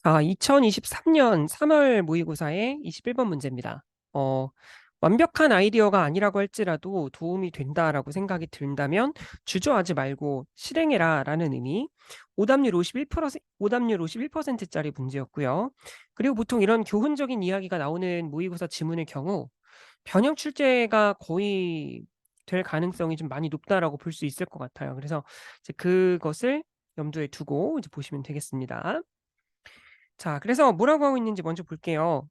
2023년 3월 모의고사의 21번 문제입니다. 어, 완벽한 아이디어가 아니라고 할지라도 도움이 된다라고 생각이 든다면 주저하지 말고 실행해라 라는 의미. 오답률 51%, 오답률 51%짜리 문제였고요. 그리고 보통 이런 교훈적인 이야기가 나오는 모의고사 지문의 경우 변형 출제가 거의 될 가능성이 좀 많이 높다라고 볼 수 있을 것 같아요. 그래서 이제 그것을 염두에 두고 이제 보시면 되겠습니다. 자, 그래서 뭐라고 하고 있는지 먼저 볼게요.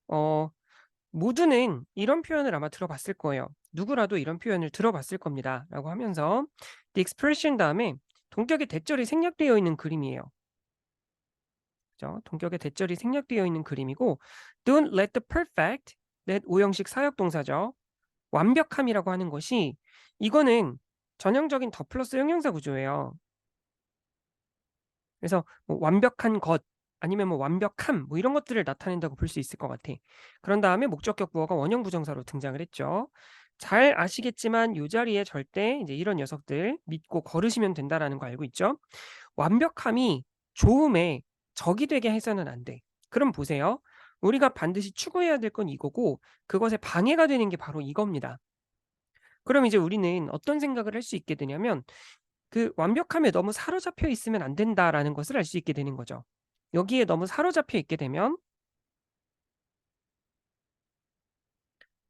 모두는 이런 표현을 아마 들어봤을 거예요. 누구라도 이런 표현을 들어봤을 겁니다. 라고 하면서 the expression 다음에 동격의 대절이 생략되어 있는 그림이에요. 그죠? 동격의 대절이 생략되어 있는 그림이고 don't let the perfect, let 오형식 사역동사죠. 완벽함이라고 하는 것이 이거는 전형적인 더 플러스 형용사 구조예요. 그래서 뭐 완벽한 것 아니면 뭐 완벽함 뭐 이런 것들을 나타낸다고 볼 수 있을 것 같아. 그런 다음에 목적격 부어가 원형 부정사로 등장을 했죠. 잘 아시겠지만 이 자리에 절대 이제 이런 녀석들 믿고 걸으시면 된다라는 거 알고 있죠? 완벽함이 좋음의 적이 되게 해서는 안 돼. 그럼 보세요. 우리가 반드시 추구해야 될 건 이거고 그것에 방해가 되는 게 바로 이겁니다. 그럼 이제 우리는 어떤 생각을 할 수 있게 되냐면 그 완벽함에 너무 사로잡혀 있으면 안 된다라는 것을 알 수 있게 되는 거죠. 여기에 너무 사로잡혀 있게 되면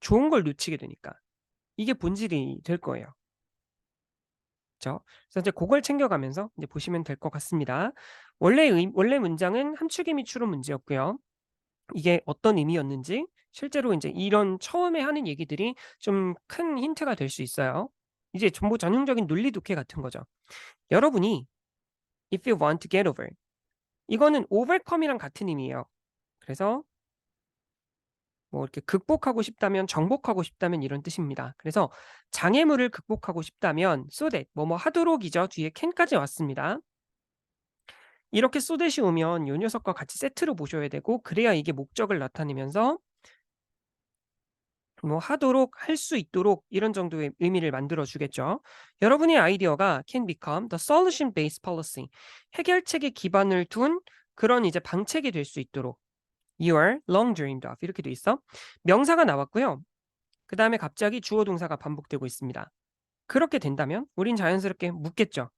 좋은 걸 놓치게 되니까. 이게 본질이 될 거예요. 그죠? 그래서 이제 고걸 챙겨가면서 이제 보시면 될 것 같습니다. 원래 문장은 함축의 미추로 문제였고요. 이게 어떤 의미였는지 실제로 인제 이런 처음에 하는 얘기들이 좀 큰 힌트가 될 수 있어요. 이제 전부 전형적인 논리 독해 같은 거죠. 여러분이 if you want to get over 이거는 overcome이랑 같은 의미예요. 그래서 뭐 이렇게 극복하고 싶다면 정복하고 싶다면 이런 뜻입니다. 그래서 장애물을 극복하고 싶다면 so that 뭐뭐 하도록이죠. 뒤에 can까지 왔습니다. 이렇게 so that이 오면 요 녀석과 같이 세트로 보셔야 되고 그래야 이게 목적을 나타내면서 뭐 하도록 할 수 있도록 이런 정도의 의미를 만들어 주겠죠. 여러분의 아이디어가 can become the solution based policy 해결책에 기반을 둔 그런 이제 방책이 될 수 있도록 your long dreamed of 이렇게 돼 있어. 명사가 나왔고요. 그다음에 갑자기 주어 동사가 반복되고 있습니다. 그렇게 된다면 우린 자연스럽게 묻겠죠.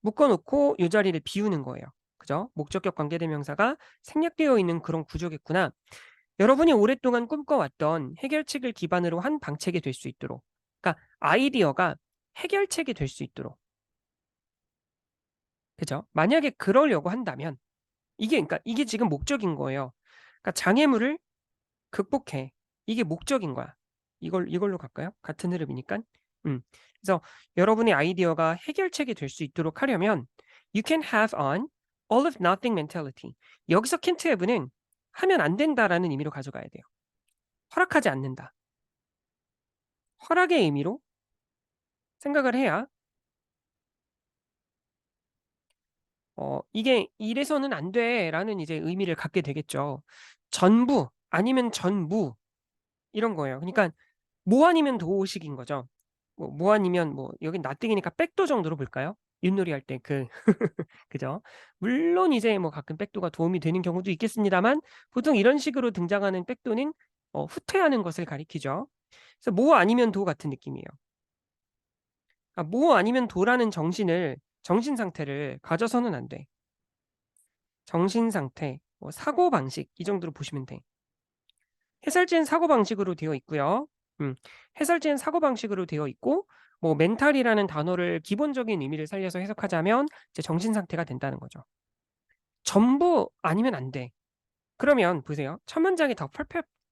묶어 놓고 이 자리를 비우는 거예요. 그죠? 목적격 관계대명사가 생략되어 있는 그런 구조겠구나. 여러분이 오랫동안 꿈꿔왔던 해결책을 기반으로 한 방책이 될 수 있도록. 그러니까 아이디어가 해결책이 될 수 있도록. 그죠? 만약에 그러려고 한다면 이게 지금 목적인 거예요. 그러니까 장애물을 극복해. 이게 목적인 거야. 이걸로 갈까요? 같은 흐름이니까. 그래서 여러분의 아이디어가 해결책이 될 수 있도록 하려면 you can have an all of nothing mentality. 여기서 can't have는 하면 안 된다라는 의미로 가져가야 돼요. 허락하지 않는다. 허락의 의미로 생각을 해야 이게 "이래서는 안 돼."라는 이제 의미를 갖게 되겠죠. 전부 아니면 전무 이런 거예요. 그러니까 뭐 아니면 도식인 거죠. 뭐 아니면 뭐 여긴 nothing이니까 백도 정도로 볼까요? 윷놀이 할 때 그 그죠? 물론 이제 뭐 가끔 백도가 도움이 되는 경우도 있겠습니다만 보통 이런 식으로 등장하는 백도는 후퇴하는 것을 가리키죠. 그래서 뭐 아니면 도 같은 느낌이에요. 뭐 아니면 도라는 정신 상태를 가져서는 안 돼. 정신 상태, 뭐 사고 방식 이 정도로 보시면 돼. 해설지는 사고 방식으로 되어 있고요. 해설지는 사고 방식으로 되어 있고 뭐 멘탈이라는 단어를 기본적인 의미를 살려서 해석하자면 이제 정신 상태가 된다는 거죠. 전부 아니면 안 돼. 그러면 보세요. 첫 문장에 더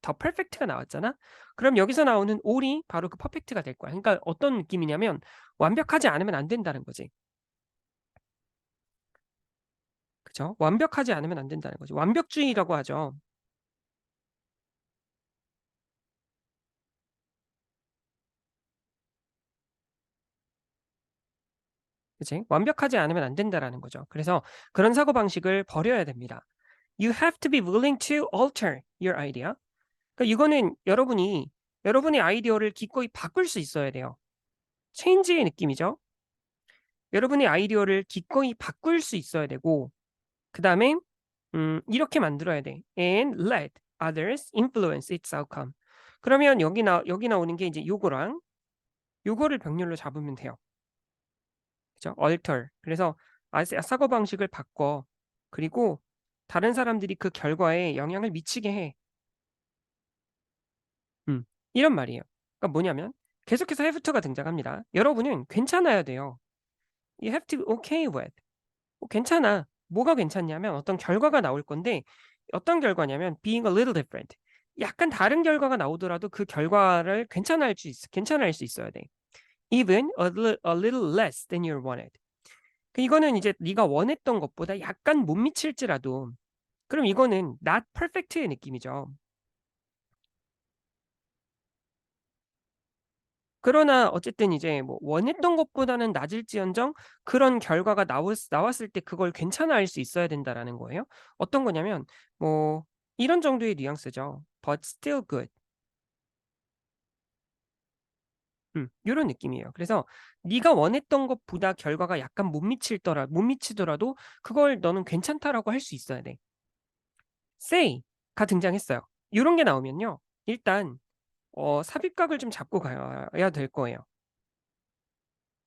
퍼펙트가 나왔잖아. 그럼 여기서 나오는 all이 바로 그 퍼펙트가 될 거야. 그러니까 어떤 느낌이냐면 완벽하지 않으면 안 된다는 거지. 그죠? 완벽하지 않으면 안 된다는 거지. 완벽주의라고 하죠. 그치? 완벽하지 않으면 안 된다라는 거죠. 그래서 그런 사고방식을 버려야 됩니다. You have to be willing to alter your idea. 그러니까 이거는 여러분의 아이디어를 기꺼이 바꿀 수 있어야 돼요. 체인지의 느낌이죠. 여러분의 아이디어를 기꺼이 바꿀 수 있어야 되고 그다음에 이렇게 만들어야 돼. And let others influence its outcome. 그러면 여기 나오는 게 이제 요거랑 요거를 병렬로 잡으면 돼요. 그죠? alter. 그래서 사고방식을 바꿔. 그리고 다른 사람들이 그 결과에 영향을 미치게 해. 이런 말이에요. 그러니까 뭐냐면 계속해서 have to가 등장합니다. 여러분은 괜찮아야 돼요. You have to be okay with. 괜찮아. 뭐가 괜찮냐면 어떤 결과가 나올 건데 어떤 결과냐면 being a little different. 약간 다른 결과가 나오더라도 그 결과를 괜찮아할 수 있어야 돼. Even a little less than you wanted. 이거는 이제 네가 원했던 것보다 약간 못 미칠지라도 그럼 이거는 not perfect의 느낌이죠. 그러나 어쨌든 이제 뭐 원했던 것보다는 낮을지언정 그런 결과가 나왔을 때 그걸 괜찮아할 수 있어야 된다라는 거예요. 어떤 거냐면 뭐 이런 정도의 뉘앙스죠. But still good. 요런 느낌이에요. 그래서 네가 원했던 것보다 결과가 약간 못 미치더라도 그걸 너는 괜찮다라고 할 수 있어야 돼. say가 등장했어요. 요런 게 나오면요. 일단 삽입각을 좀 잡고 가야 될 거예요.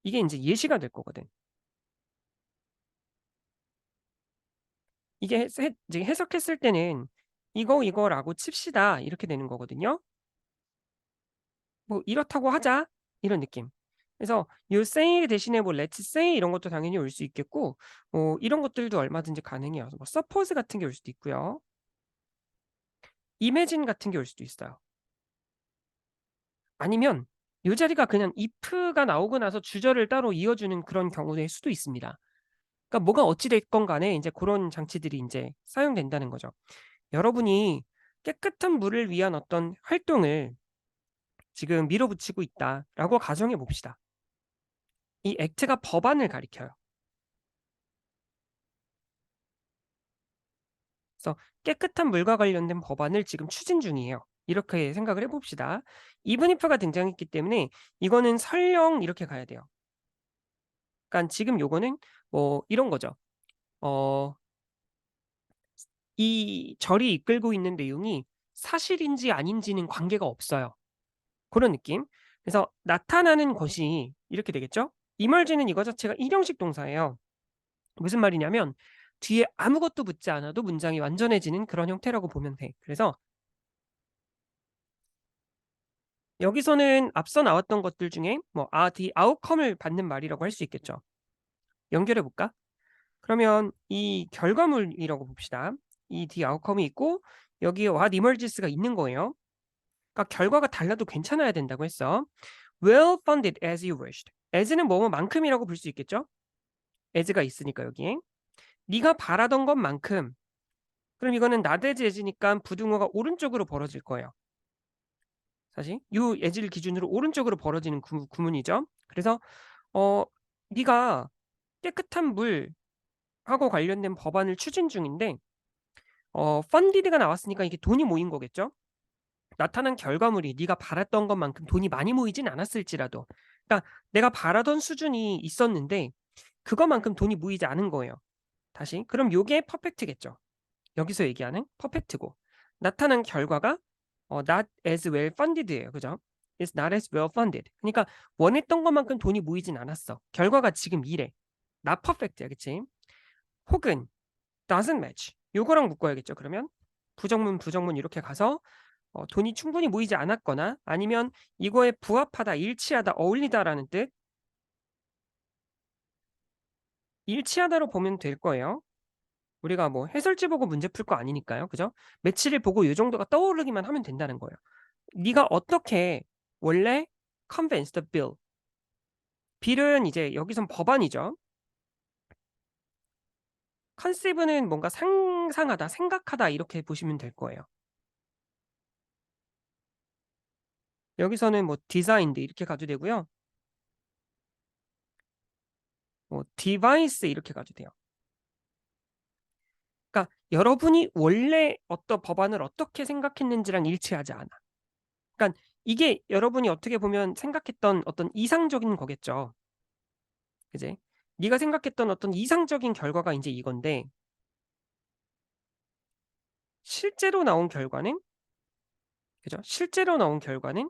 이게 인제 예시가 될 거거든. 이게 이제 해석했을 때는 이거라고 칩시다." 이렇게 되는 거거든요. 뭐 "이렇다고 하자." 이런 느낌. 그래서 요 say 대신에 뭐 let's say 이런 것도 당연히 올 수 있겠고 이런 것들도 얼마든지 가능해요. 뭐 suppose 같은 게 올 수도 있고요. imagine 같은 게 올 수도 있어요. 아니면 요 자리가 그냥 if가 나오고 나서 주절을 따로 이어주는 그런 경우일 수도 있습니다. 그러니까 뭐가 어찌 됐건 간에 인제 고런 장치들이 인제 사용된다는 거죠. 여러분이 깨끗한 물을 위한 어떤 활동을 지금 밀어붙이고 있다라고 가정해 봅시다. 이 act가 법안을 가리켜요. 그래서 깨끗한 물과 관련된 법안을 지금 추진 중이에요. 이렇게 생각을 해 봅시다. even if가 등장했기 때문에 이거는 설령 이렇게 가야 돼요. 그러니까 지금 요거는 뭐 이런 거죠. 어 이 절이 이끌고 있는 내용이 사실인지 아닌지는 관계가 없어요. 고런 느낌. 그래서 나타나는 것이 이렇게 되겠죠? emerge는 이거 자체가 일형식 동사예요. 무슨 말이냐면 뒤에 아무것도 붙지 않아도 문장이 완전해지는 그런 형태라고 보면 돼. 그래서 여기서는 앞서 나왔던 것들 중에 뭐 the outcome을 받는 말이라고 할 수 있겠죠. 연결해 볼까? 그러면 이 결과물이라고 봅시다. 이 the outcome이 있고 여기에 what emerges가 있는 거예요. 그러니까 결과가 달라도 괜찮아야 된다고 했어. well funded as you wished. as는 뭐뭐만큼이라고 볼 수 있겠죠? as가 있으니까 여기에. 네가 바라던 것만큼. 그럼 이거는 not as as니까 부등호가 오른쪽으로 벌어질 거예요. 사실 요 as를 기준으로 오른쪽으로 벌어지는 구문이죠. 그래서 어 네가 깨끗한 물하고 관련된 법안을 추진 중인데 funded가 나왔으니까 이게 돈이 모인 거겠죠? 나타난 결과물이 네가 바랐던 것만큼 돈이 많이 모이진 않았을지라도 그러니까 내가 바라던 수준이 있었는데 그것만큼 돈이 모이지 않은 거예요. 다시 그럼 요게 퍼펙트겠죠. 여기서 얘기하는 퍼펙트고 나타난 결과가 not as well funded예요. 그죠? It's not as well funded. 그러니까 원했던 것만큼 돈이 모이진 않았어. 결과가 지금 이래. not perfect야. 그치? 혹은 doesn't match. 요거랑 묶어야겠죠. 그러면 부정문 이렇게 가서 돈이 충분히 모이지 않았거나 아니면 이거에 부합하다, 일치하다, 어울리다라는 뜻. 일치하다로 보면 될 거예요. 우리가 뭐 해설지 보고 문제 풀 거 아니니까요. 그죠? 매치를 보고 요 정도가 떠오르기만 하면 된다는 거예요. 네가 어떻게 원래 convince the bill. bill은 이제 여기선 법안이죠. conceive는 뭔가 상상하다, 생각하다 이렇게 보시면 될 거예요. 여기서는 뭐 designed 이렇게 가도 되고요. 뭐 device 이렇게 가도 돼요. 그러니까 여러분이 원래 어떤 법안을 어떻게 생각했는지랑 일치하지 않아. 그러니까 이게 여러분이 어떻게 보면 생각했던 어떤 이상적인 거겠죠. 그지? 네가 생각했던 어떤 이상적인 결과가 인제 이건데 실제로 나온 결과는 그죠? 실제로 나온 결과는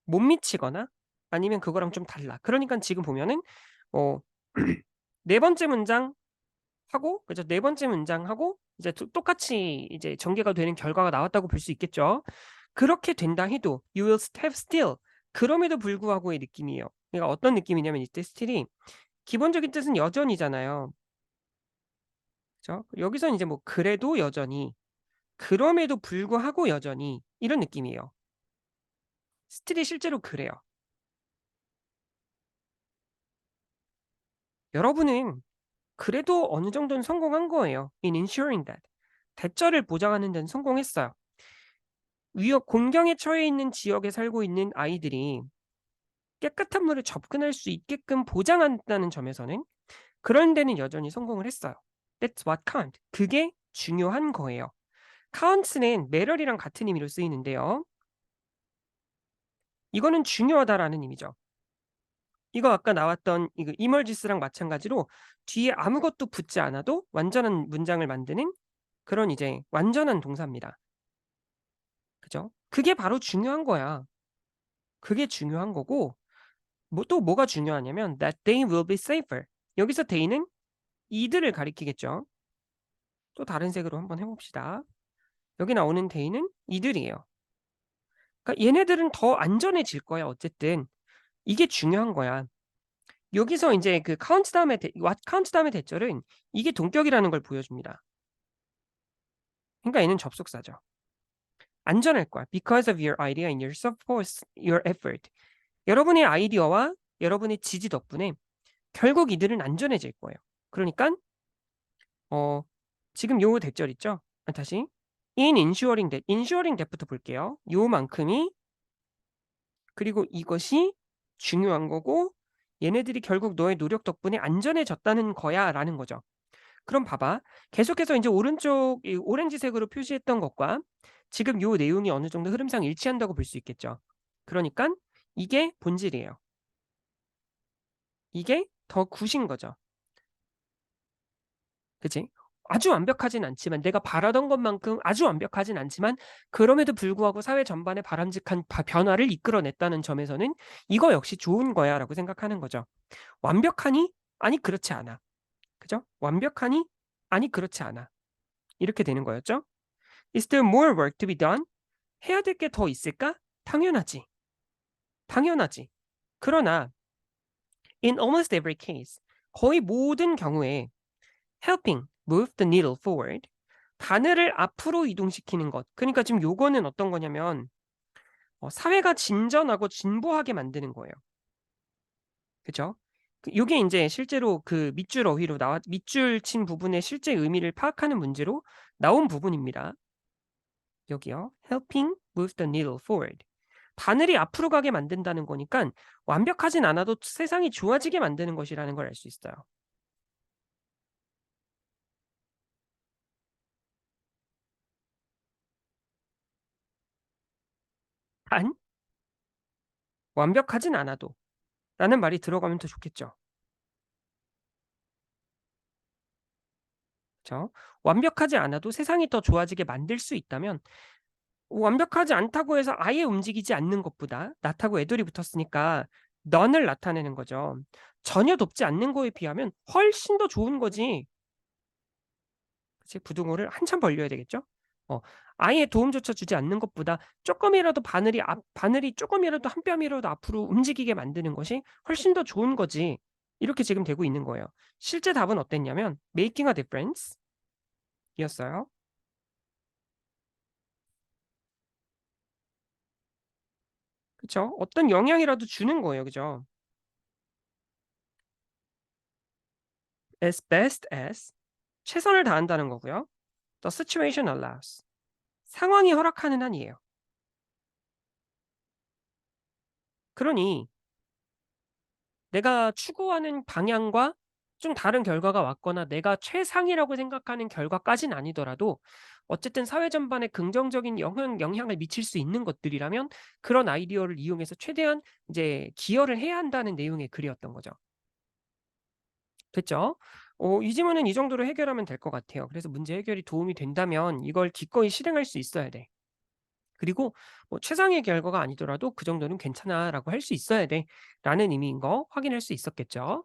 못 미치거나 아니면 그거랑 좀 달라. 그러니깐 지금 보면은 어 네 번째 문장 하고 그죠? 네 번째 문장하고 이제 똑같이 이제 전개가 되는 결과가 나왔다고 볼 수 있겠죠. 그렇게 된다 해도 you will have still 그럼에도 불구하고의 느낌이에요. 그러니까 어떤 느낌이냐면 이때 still이 기본적인 뜻은 여전이잖아요. 그죠? 여기서 이제 뭐 그래도 여전히, 그럼에도 불구하고 여전히 이런 느낌이에요. still이 실제로 그래요. 여러분은 그래도 어느 정도는 성공한 거예요. in ensuring that. 대처를 보장하는 데는 성공했어요. 위협 공경에 처해 있는 지역에 살고 있는 아이들이 깨끗한 물에 접근할 수 있게끔 보장한다는 점에서는 그런 데는 여전히 성공을 했어요. That's what count. 그게 중요한 거예요. counts는 matter이랑 같은 의미로 쓰이는데요. 이거는 중요하다라는 의미죠. 이거 아까 나왔던 이거 emerges랑 마찬가지로 뒤에 아무것도 붙지 않아도 완전한 문장을 만드는 그런 이제 완전한 동사입니다. 그죠? 그게 바로 중요한 거야. 그게 중요한 거고 또 뭐가 중요하냐면 that they will be safer. 여기서 they는 이들을 가리키겠죠. 또 다른 색으로 한번 해 봅시다. 여기 나오는 they는 이들이에요. 그러니까 얘네들은 더 안전해질 거야 어쨌든. 이게 중요한 거야. 여기서 인제 그 count 다음에 what count 다음에 대절은 이게 동격이라는 걸 보여줍니다. 그러니까 얘는 접속사죠. 안전할 거야. Because of your idea and your support, your effort. 여러분의 아이디어와 여러분의 지지 덕분에 결국 이들은 안전해질 거예요. 그러니깐 지금 요 대절 있죠? 다시 in ensuring that, ensuring that부터 볼게요. 요만큼이 그리고 이것이 중요한 거고 얘네들이 결국 너의 노력 덕분에 안전해졌다는 거야라는 거죠. 그럼 봐봐. 계속해서 인제 오른쪽 이 오렌지색으로 표시했던 것과 지금 요 내용이 어느 정도 흐름상 일치한다고 볼 수 있겠죠. 그러니깐 이게 본질이에요. 이게 더 굿인 거죠. 그치? 아주 완벽하진 않지만 내가 바라던 것만큼 아주 완벽하진 않지만 그럼에도 불구하고 사회 전반에 바람직한 변화를 이끌어냈다는 점에서는 '이거 역시 좋은 거야.'라고 생각하는 거죠. 완벽하니? 아니 그렇지 않아. 그죠? 완벽하니? 아니 그렇지 않아. 이렇게 되는 거였죠. Is there more work to be done? 해야 될 게 더 있을까? 당연하지. 당연하지. 그러나 in almost every case 거의 모든 경우에 helping move the needle forward 바늘을 앞으로 이동시키는 것. 그러니까 지금 요거는 어떤 거냐면 사회가 진전하고 진보하게 만드는 거예요. 그죠? 요게 인제 실제로 그 밑줄 어휘로 밑줄 친 부분의 실제 의미를 파악하는 문제로 나온 부분입니다. 여기요. helping move the needle forward. 바늘이 앞으로 가게 만든다는 거니깐 완벽하진 않아도 세상이 좋아지게 만드는 것이라는 걸 알 수 있어요. 단 완벽하진 않아도 라는 말이 들어가면 더 좋겠죠. 그쵸? 완벽하지 않아도 세상이 더 좋아지게 만들 수 있다면 완벽하지 않다고 해서 아예 움직이지 않는 것보다 not하고 애들이 붙었으니까 none을 나타내는 거죠. 전혀 돕지 않는 거에 비하면 훨씬 더 좋은 거지. 그치? 부등호를 한참 벌려야 되겠죠? 어 아예 도움조차 주지 않는 것보다 쪼끔이라도 바늘이 쪼끔이라도 한 뼘이라도 앞으로 움직이게 만드는 것이 훨씬 더 좋은 거지. 이렇게 지금 되고 있는 거예요. 실제 답은 어땠냐면 making a difference 이었어요. 그쵸? 어떤 영향이라도 주는 거예요. 그죠? as best as 최선을 다한다는 거고요. The situation allows 상황이 허락하는 한이에요. 그러니 내가 추구하는 방향과 좀 다른 결과가 왔거나 내가 최상이라고 생각하는 결과까지는 아니더라도 어쨌든 사회 전반에 긍정적인 영향을 미칠 수 있는 것들이라면 그런 아이디어를 이용해서 최대한 이제 기여를 해야 한다는 내용의 글이었던 거죠. 됐죠? 이 질문은 이 정도로 해결하면 될 것 같아요. 그래서 문제 해결이 도움이 된다면 이걸 기꺼이 실행할 수 있어야 돼. 그리고 뭐 "최상의 결과가 아니더라도 그 정도는 괜찮아."라고 할 수 있어야 돼.'라는 의미인 거 확인할 수 있었겠죠.